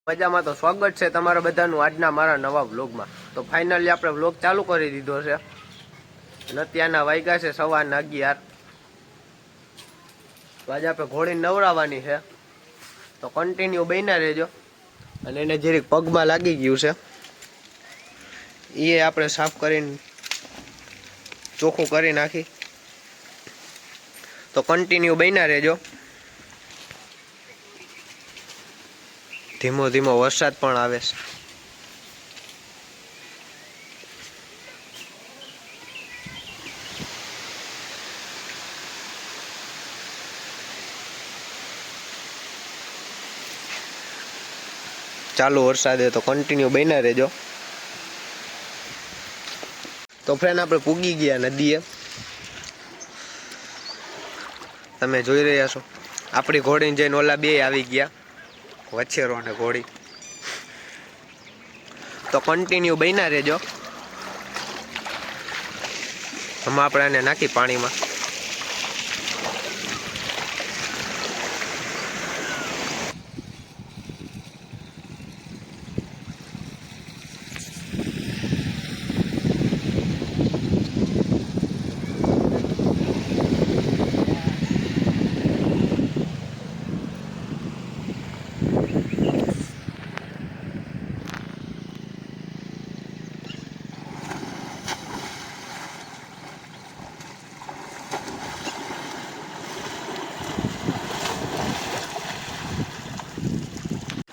મજામાં તો સ્વાગત છે તમારા બધાનું આજના મારા નવા વ્લોગમાં। તો ફાઇનલી આપણે વ્લોગ ચાલુ કરી દીધો છે અને અત્યારના વાગ્યા છે 11:15। તો આજે આપણે ઘોડી નવરાવવાની છે, તો કન્ટિન્યુ બન્યા રહેજો। અને એને જરીક પગમાં લાગી ગયું છે, એ આપણે સાફ કરીને ચોખ્ખું કરી નાખી। તો કન્ટિન્યુ બન્યા રહેજો। ધીમો ધીમો વરસાદ પણ આવે છે। ચાલુ વરસાદે તો કન્ટિન્યુ બન્યા રહેજો। તો ફ્રેન્ડ આપણે પૂગી ગયા નદીએ, તમે જોઈ રહ્યા છો। આપણી ઘોડીને જઈને ઓલા બે આવી ગયા, વછેરો અને ઘોડી। તો કન્ટિન્યુ બન્યા રહેજો। હમણાં આપણે એને નાખી પાણીમાં।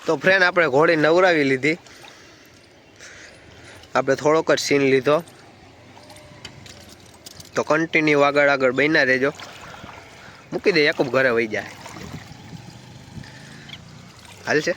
તો ફ્રેન્ડ આપણે ઘોડી નવરાવી લીધી, આપણે થોડોક જ સીન લીધો। તો કન્ટિન્યુ આગળ બન્યા રહેજો। મૂકી દે એકબ ઘરે વહી જાય, હાલ છે।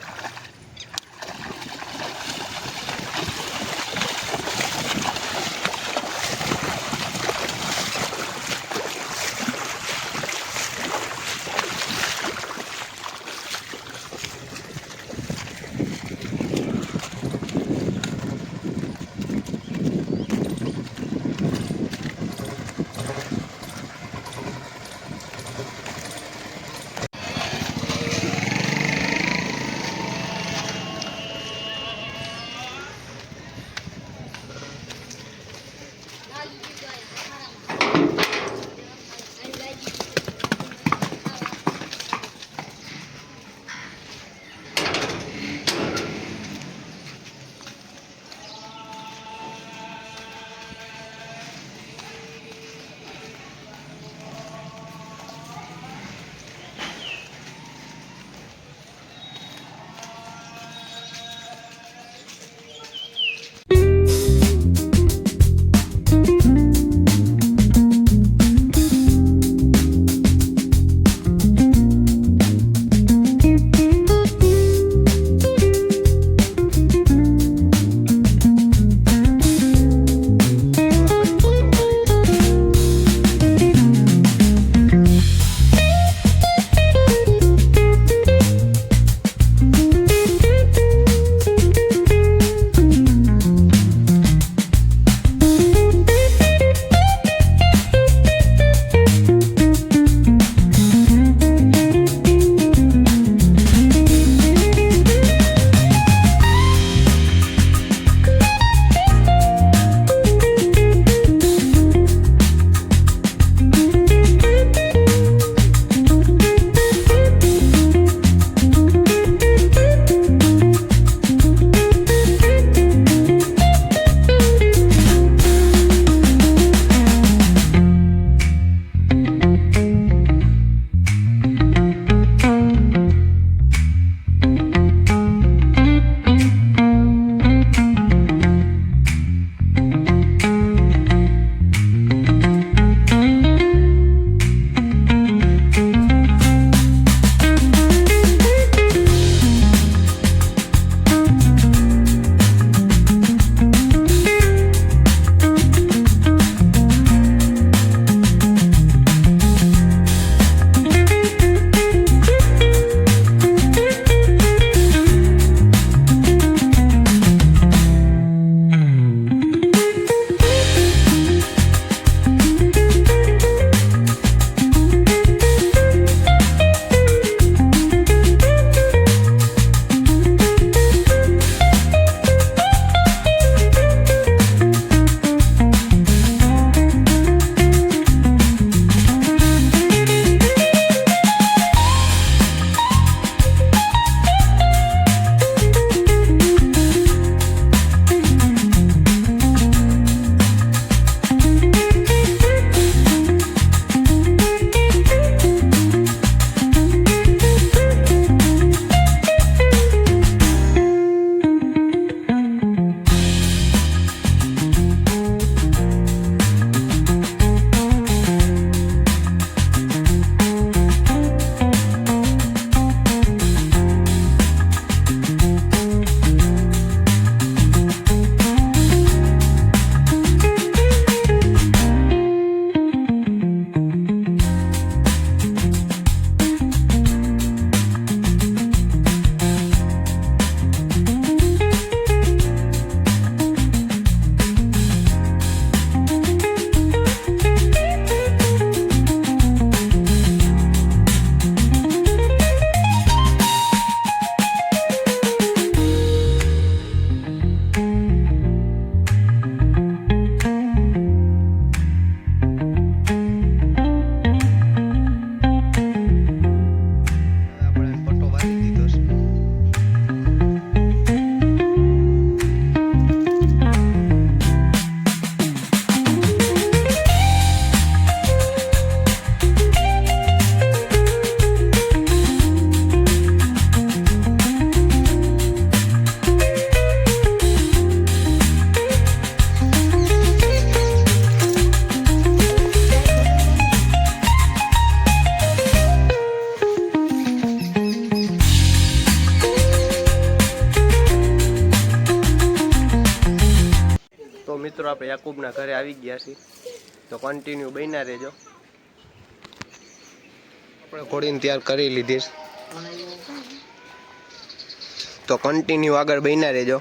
આપણે યાકુબના ઘરે આવી ગયા છીએ, તો કન્ટિન્યુ બન્યા રહેજો. આપણે ઘોડીને તૈયાર કરી લીધી, તો કન્ટિન્યુ આગળ બન્યા રહેજો.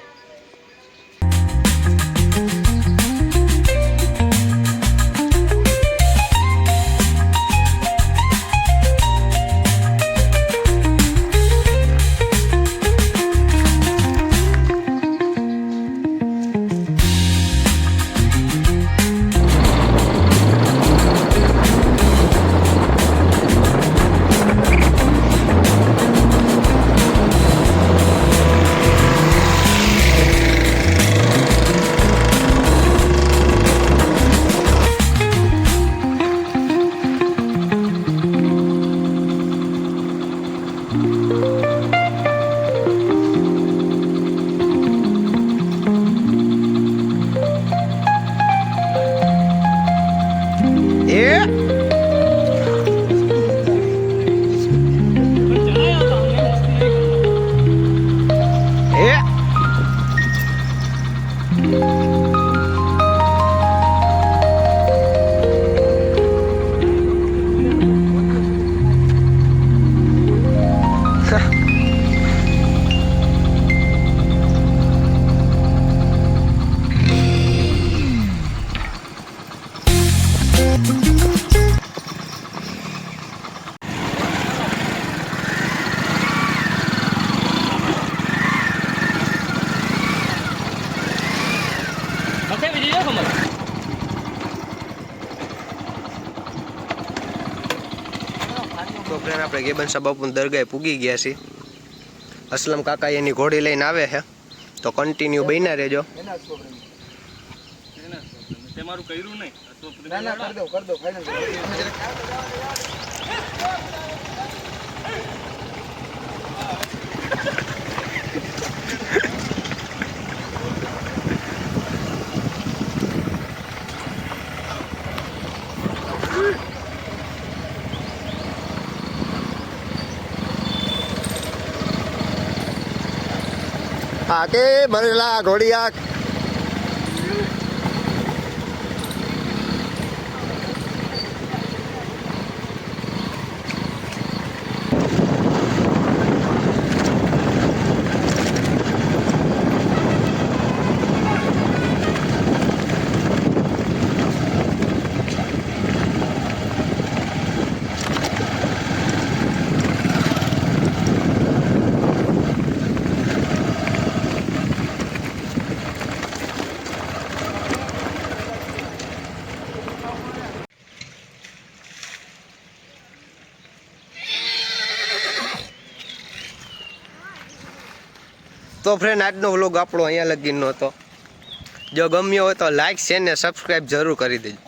તો ફ્રેન્ડ આપણે ગેબન સાબાપુની દરગાહે પૂગી ગયા છીએ. અસલમ કાકા એની ઘોડી લઈને આવે છે, તો કન્ટિન્યુ બન્યા રહેજો. તમારું કર્યું નહીં? ના કર દો ફાઇનલ. આકે ભરેલા ઘોડિયા તો ફ્રેન્ડ આજનો વ્લોગ આપણો અહીંયા લગીનો હતો. જો ગમ્યો હોય તો લાઈક શેર ને સબસ્ક્રાઈબ જરૂર કરી દેજો.